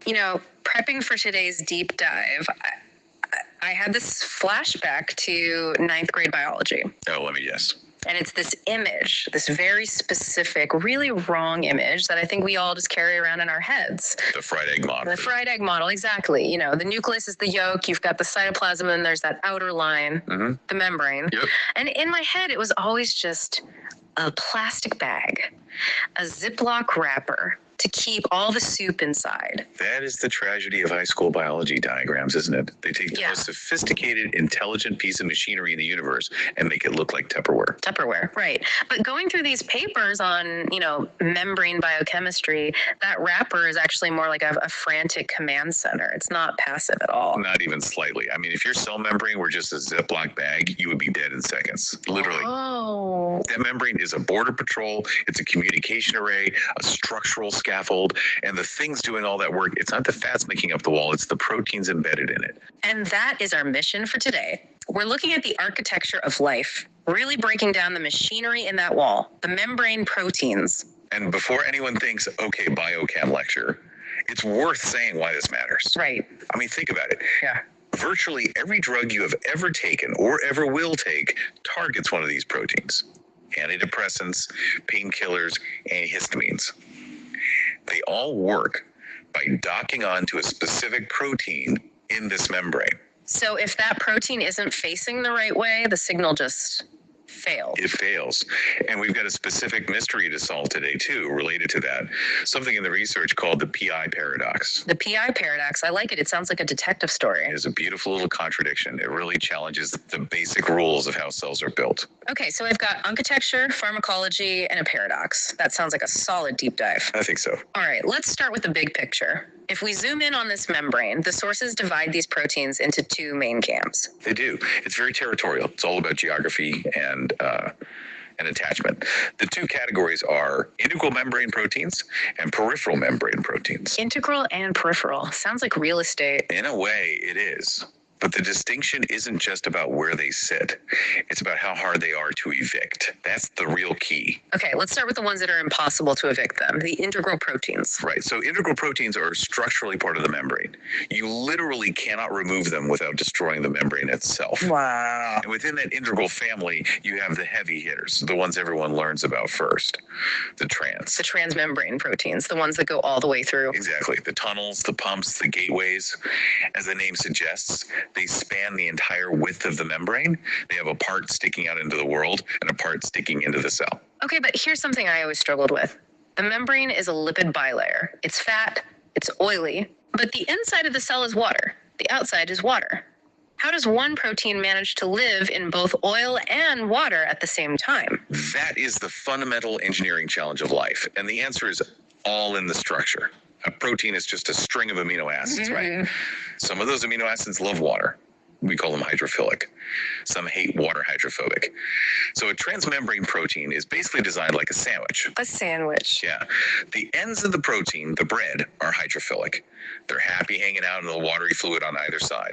Prepping for today's deep dive, I had this flashback to ninth grade biology. Oh, let me guess. And it's this image, this very specific, really wrong image that I think we all just carry around in our heads. The fried egg model. The fried egg model, exactly. The nucleus is the yolk, you've got the cytoplasm, and there's that outer line, the membrane. Yep. And in my head, it was always just a plastic bag, a Ziploc wrapper to keep all the soup inside. That is the tragedy of high school biology diagrams, isn't it? They take the most sophisticated, intelligent piece of machinery in the universe and make it look like Tupperware. Tupperware, right. But going through these papers on, membrane biochemistry, that wrapper is actually more like a frantic command center. It's not passive at all. Not even slightly. I mean, if your cell membrane were just a Ziploc bag, you would be dead in seconds. Literally. Oh. That membrane is a border patrol. It's a communication array, a structural scaffold, and the things doing all that work, it's not the fats making up the wall, it's the proteins embedded in it. And that is our mission for today. We're looking at the architecture of life, really breaking down the machinery in that wall, the membrane proteins. And before anyone thinks, okay, biochem lecture, it's worth saying why this matters. Right. I mean, think about it. Yeah. Virtually every drug you have ever taken or ever will take targets one of these proteins. Antidepressants, painkillers, antihistamines. They all work by docking onto a specific protein in this membrane. So if that protein isn't facing the right way, the signal just failed. It fails. And we've got a specific mystery to solve today, too, related to that. Something in the research called the PI paradox. The PI paradox, I like it. It sounds like a detective story. It is a beautiful little contradiction. It really challenges the basic rules of how cells are built. Okay, so we've got architecture, pharmacology, and a paradox. That sounds like a solid deep dive. I think so. All right, let's start with the big picture. If we zoom in on this membrane, the sources divide these proteins into two main camps. They do. It's very territorial. It's all about geography and attachment. The two categories are integral membrane proteins and peripheral membrane proteins. Integral and peripheral. Sounds like real estate. In a way, it is. But the distinction isn't just about where they sit. It's about how hard they are to evict. That's the real key. Okay, let's start with the ones that are impossible to evict them, the integral proteins. Right, so integral proteins are structurally part of the membrane. You literally cannot remove them without destroying the membrane itself. Wow. And within that integral family, you have the heavy hitters, the ones everyone learns about first, the trans. The transmembrane proteins, the ones that go all the way through. Exactly, the tunnels, the pumps, the gateways. As the name suggests, they span the entire width of the membrane. They have a part sticking out into the world and a part sticking into the cell. Okay, but here's something I always struggled with. The membrane is a lipid bilayer. It's fat, it's oily, but the inside of the cell is water. The outside is water. How does one protein manage to live in both oil and water at the same time? That is the fundamental engineering challenge of life. And the answer is all in the structure. A protein is just a string of amino acids, right? Some of those amino acids love water. We call them hydrophilic. Some hate water, hydrophobic. So a transmembrane protein is basically designed like a sandwich. A sandwich. Yeah. The ends of the protein, the bread, are hydrophilic. They're happy hanging out in the watery fluid on either side.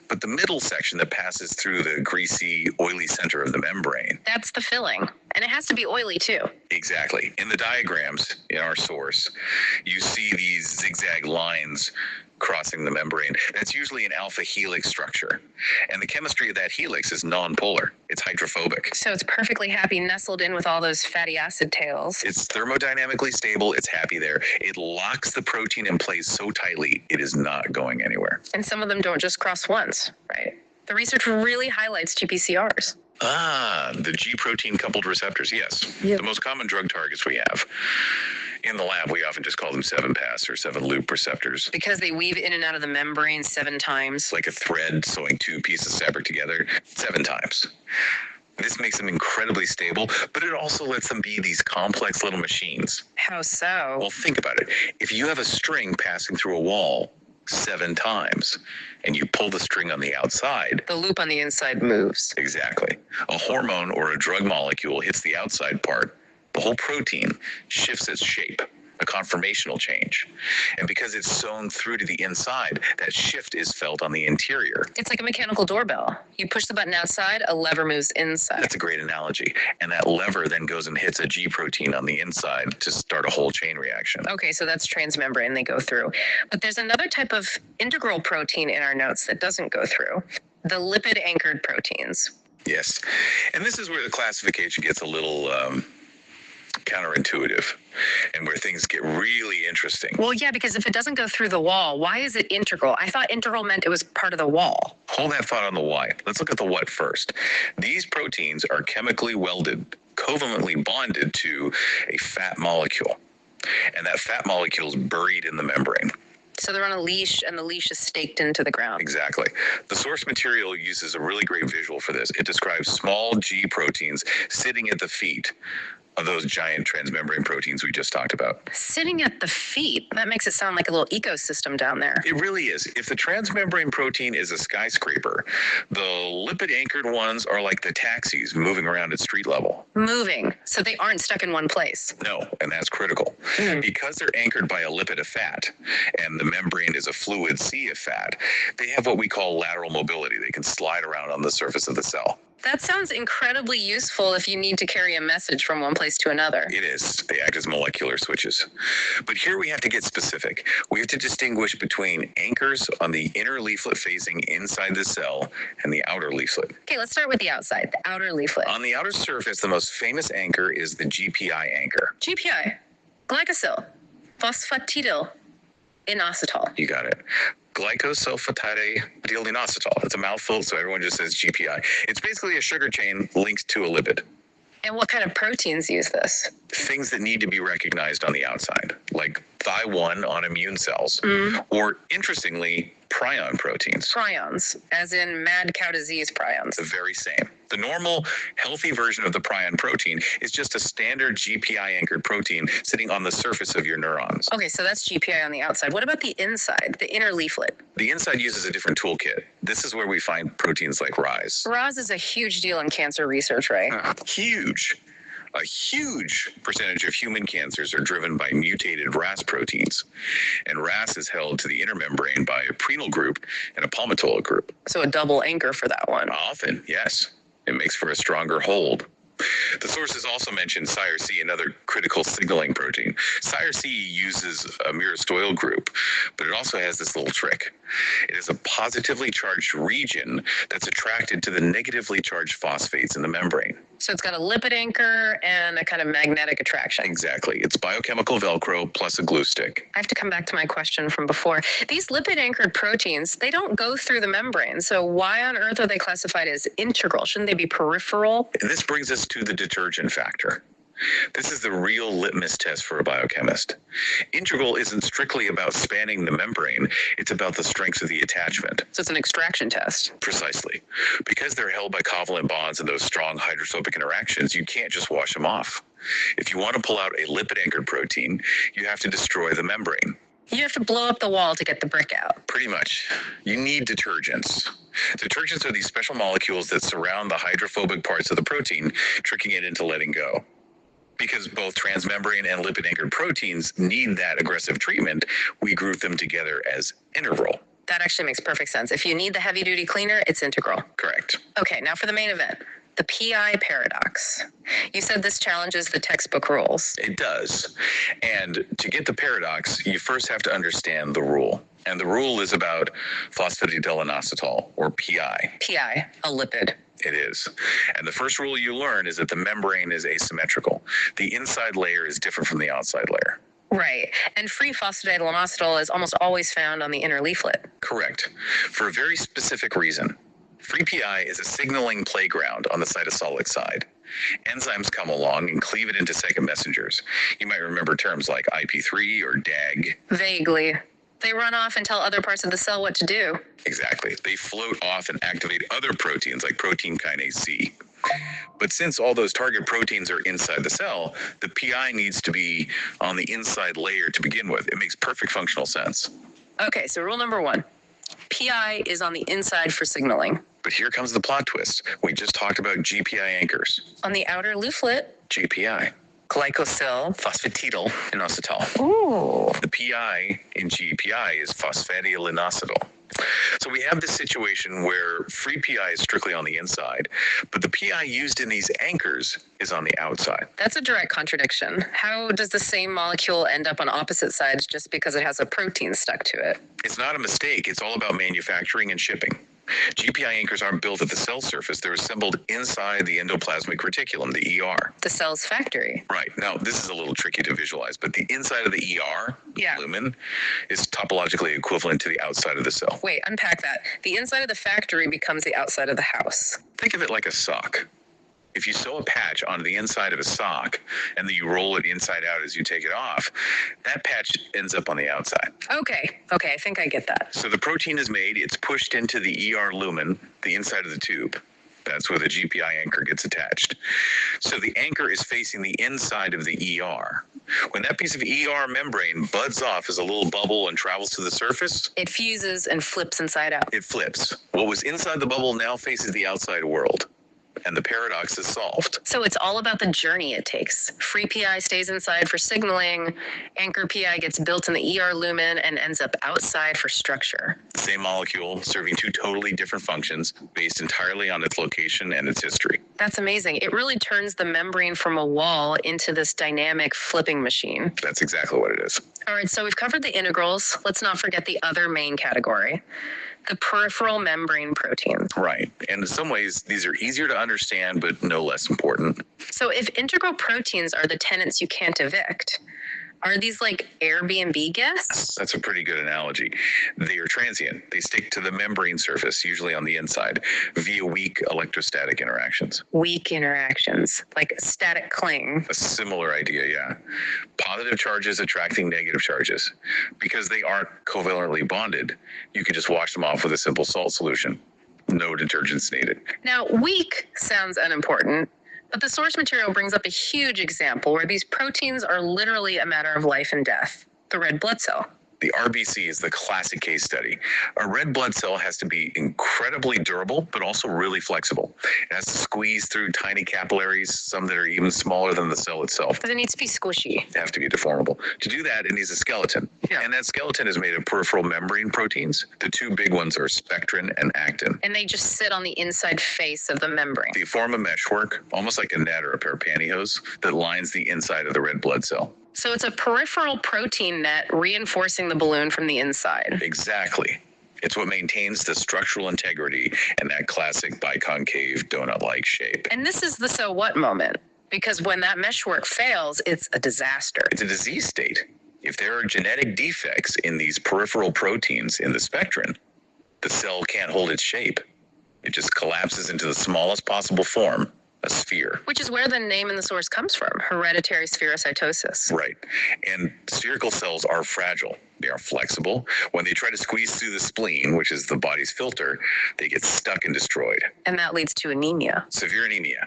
But the middle section that passes through the greasy, oily center of the membrane. That's the filling. And it has to be oily too. Exactly. In the diagrams in our source, you see these zigzag lines crossing the membrane. That's usually an alpha helix structure. And the chemistry of that helix is nonpolar. It's hydrophobic. So it's perfectly happy nestled in with all those fatty acid tails. It's thermodynamically stable. It's happy there. It locks the protein in place so tightly, it is not going anywhere. And some of them don't just cross once, right? The research really highlights GPCRs. The G protein coupled receptors, yes. Yep. The most common drug targets we have. In the lab, we often just call them 7-pass or 7-loop receptors. Because they weave in and out of the membrane 7 times. Like a thread sewing two pieces of fabric together 7 times. This makes them incredibly stable, but it also lets them be these complex little machines. How so? Well, think about it. If you have a string passing through a wall 7 times, and you pull the string on the outside, the loop on the inside moves. Exactly. A hormone or a drug molecule hits the outside part, the whole protein shifts its shape. a conformational change. And because it's sewn through to the inside, that shift is felt on the interior. It's like a mechanical doorbell. You push the button outside, a lever moves inside. That's a great analogy. And that lever then goes and hits a G protein on the inside to start a whole chain reaction. Okay, so that's transmembrane they go through. But there's another type of integral protein in our notes that doesn't go through, the lipid anchored proteins. Yes. And this is where the classification gets a little counterintuitive and where things get really interesting. Well, yeah, because if it doesn't go through the wall, why is it integral? I thought integral meant it was part of the wall. Hold that thought on the why. Let's look at the what first. These proteins are chemically welded, covalently bonded to a fat molecule. And that fat molecule is buried in the membrane. So they're on a leash, and the leash is staked into the ground. Exactly. The source material uses a really great visual for this. It describes small G proteins sitting at the feet of those giant transmembrane proteins we just talked about. Sitting at the feet, that makes it sound like a little ecosystem down there. It really is. If the transmembrane protein is a skyscraper, the lipid anchored ones are like the taxis moving around at street level. Moving, so they aren't stuck in one place. No, and that's critical. Because they're anchored by a lipid of fat, and the membrane is a fluid sea of fat, they have what we call lateral mobility. They can slide around on the surface of the cell. That sounds incredibly useful if you need to carry a message from one place to another. It is. They act as molecular switches. But here we have to get specific. We have to distinguish between anchors on the inner leaflet facing inside the cell and the outer leaflet. Okay, let's start with the outside, the outer leaflet. On the outer surface, the most famous anchor is the GPI anchor. GPI, glycosyl, phosphatidyl inositol. You got it. Glycosulfatidyliniositol. It's a mouthful, so everyone just says GPI. It's basically a sugar chain linked to a lipid. And what kind of proteins use this? Things that need to be recognized on the outside, like Thy1 on immune cells, or interestingly, prion proteins. Prions, as in mad cow disease prions. The very same. The normal, healthy version of the prion protein is just a standard GPI anchored protein sitting on the surface of your neurons. Okay, so that's GPI on the outside. What about the inside, the inner leaflet? The inside uses a different toolkit. This is where we find proteins like RISE. ROS is a huge deal in cancer research, right? Huge. A huge percentage of human cancers are driven by mutated RAS proteins. And RAS is held to the inner membrane by a prenyl group and a palmitoyl group. So a double anchor for that one. Often, yes. It makes for a stronger hold. The sources also mention SIRC, another critical signaling protein. SIRC uses a myristoyl group, but it also has this little trick. It is a positively charged region that's attracted to the negatively charged phosphates in the membrane. So it's got a lipid anchor and a kind of magnetic attraction. Exactly. It's biochemical Velcro plus a glue stick. I have to come back to my question from before. These lipid anchored proteins, they don't go through the membrane. So why on earth are they classified as integral? Shouldn't they be peripheral? And this brings us to the detergent factor. This is the real litmus test for a biochemist. Integral isn't strictly about spanning the membrane, it's about the strength of the attachment. So it's an extraction test. Precisely. Because they're held by covalent bonds and those strong hydrophobic interactions, you can't just wash them off. If you want to pull out a lipid-anchored protein, you have to destroy the membrane. You have to blow up the wall to get the brick out. Pretty much. You need detergents. Detergents are these special molecules that surround the hydrophobic parts of the protein, tricking it into letting go. Because both transmembrane and lipid-anchored proteins need that aggressive treatment, we group them together as integral. That actually makes perfect sense. If you need the heavy-duty cleaner, it's integral. Correct. Okay, now for the main event, the PI paradox. You said this challenges the textbook rules. It does. And to get the paradox, you first have to understand the rule. And the rule is about phosphatidylinositol, or PI. PI, a lipid. It is. And the first rule you learn is that the membrane is asymmetrical. The inside layer is different from the outside layer. Right. And free phosphatidylinositol is almost always found on the inner leaflet. Correct. For a very specific reason. Free PI is a signaling playground on the cytosolic side. Enzymes come along and cleave it into second messengers. You might remember terms like IP3 or DAG. Vaguely. They run off and tell other parts of the cell what to do. Exactly. They float off and activate other proteins like protein kinase C. But since all those target proteins are inside the cell, the PI needs to be on the inside layer to begin with. It makes perfect functional sense. Okay, so rule number one. PI is on the inside for signaling. But here comes the plot twist. We just talked about GPI anchors. On the outer leaflet, GPI. Glycosyl. Phosphatidyl inositol. Ooh. The PI in GPI is phosphatidylinositol. So we have this situation where free PI is strictly on the inside, but the PI used in these anchors is on the outside. That's a direct contradiction. How does the same molecule end up on opposite sides just because it has a protein stuck to it? It's not a mistake. It's all about manufacturing and shipping. GPI anchors aren't built at the cell surface. They're assembled inside the endoplasmic reticulum, the ER. The cell's factory. Right. Now, this is a little tricky to visualize, but the inside of the ER, Yeah. lumen, is topologically equivalent to the outside of the cell. Wait, unpack that. The inside of the factory becomes the outside of the house. Think of it like a sock. If you sew a patch onto the inside of a sock and then you roll it inside out as you take it off, that patch ends up on the outside. Okay, I think I get that. So the protein is made, it's pushed into the ER lumen, the inside of the tube. That's where the GPI anchor gets attached. So the anchor is facing the inside of the ER. When that piece of ER membrane buds off as a little bubble and travels to the surface, It fuses and flips inside out. it flips. What was inside the bubble now faces the outside world. And the paradox is solved. So it's all about the journey it takes. Free PI stays inside for signaling, anchor PI gets built in the ER lumen and ends up outside for structure. Same molecule serving two totally different functions based entirely on its location and its history. That's amazing. It really turns the membrane from a wall into this dynamic flipping machine. That's exactly what it is. All right, so we've covered the integrals. Let's not forget the other main category, the peripheral membrane protein. Right. And in some ways, these are easier to understand, but no less important. So if integral proteins are the tenants you can't evict, are these like Airbnb guests? That's a pretty good analogy. They are transient. They stick to the membrane surface, usually on the inside, via weak electrostatic interactions. Weak interactions, like static cling. A similar idea, yeah. Positive charges attracting negative charges. Because they aren't covalently bonded, you can just wash them off with a simple salt solution. No detergents needed. Now, weak sounds unimportant, but the source material brings up a huge example where these proteins are literally a matter of life and death, the red blood cell. The RBC is the classic case study. A red blood cell has to be incredibly durable, but also really flexible. It has to squeeze through tiny capillaries, some that are even smaller than the cell itself. Because it needs to be squishy. They have to be deformable. To do that, it needs a skeleton. Yeah. And that skeleton is made of peripheral membrane proteins. The two big ones are spectrin and actin. And they just sit on the inside face of the membrane. They form a meshwork, almost like a net or a pair of pantyhose, that lines the inside of the red blood cell. So it's a peripheral protein net reinforcing the balloon from the inside. Exactly. It's what maintains the structural integrity and that classic biconcave donut-like shape. And this is the so what moment, because when that meshwork fails, it's a disaster. It's a disease state. If there are genetic defects in these peripheral proteins in the spectrin, the cell can't hold its shape. It just collapses into the smallest possible form, a sphere. Which is where the name and the source comes from, hereditary spherocytosis. Right. And spherical cells are fragile. They are flexible. When they try to squeeze through the spleen, which is the body's filter, they get stuck and destroyed. And that leads to anemia. Severe anemia.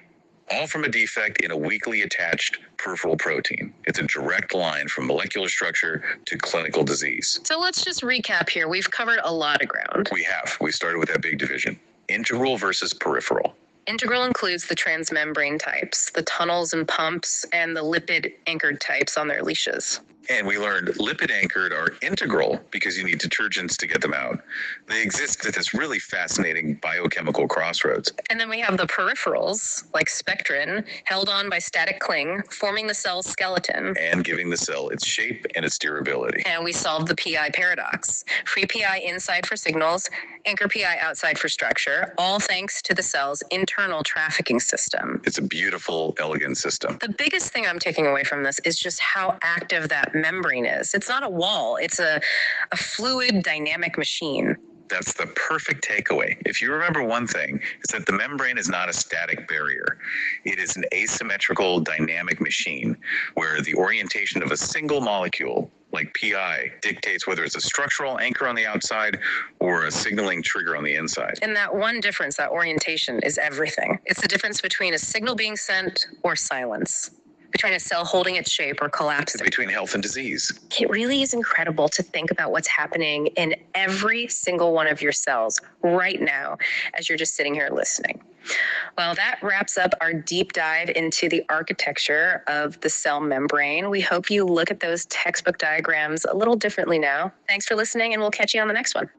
All from a defect in a weakly attached peripheral protein. It's a direct line from molecular structure to clinical disease. So let's just recap here. We've covered a lot of ground. We have. We started with that big division. Integral versus peripheral. Integral includes the transmembrane types, the tunnels and pumps, and the lipid anchored types on their leashes. And we learned lipid anchored are integral because you need detergents to get them out. They exist at this really fascinating biochemical crossroads. And then we have the peripherals, like spectrin, held on by static cling, forming the cell's skeleton. And giving the cell its shape and its durability. And we solved the PI paradox. Free PI inside for signals, anchor PI outside for structure, all thanks to the cell's internal trafficking system. It's a beautiful, elegant system. The biggest thing I'm taking away from this is just how active that membrane is. It's not a wall, it's a fluid, dynamic machine. That's the perfect takeaway. If you remember one thing, it's that the membrane is not a static barrier. It is an asymmetrical dynamic machine where the orientation of a single molecule, like PI, dictates whether it's a structural anchor on the outside or a signaling trigger on the inside. And that one difference, that orientation, is everything. It's the difference between a signal being sent or silence. between a cell holding its shape or collapsing. Between health and disease. It really is incredible to think about what's happening in every single one of your cells right now as you're just sitting here listening. Well, that wraps up our deep dive into the architecture of the cell membrane. We hope you look at those textbook diagrams a little differently now. Thanks for listening, and we'll catch you on the next one.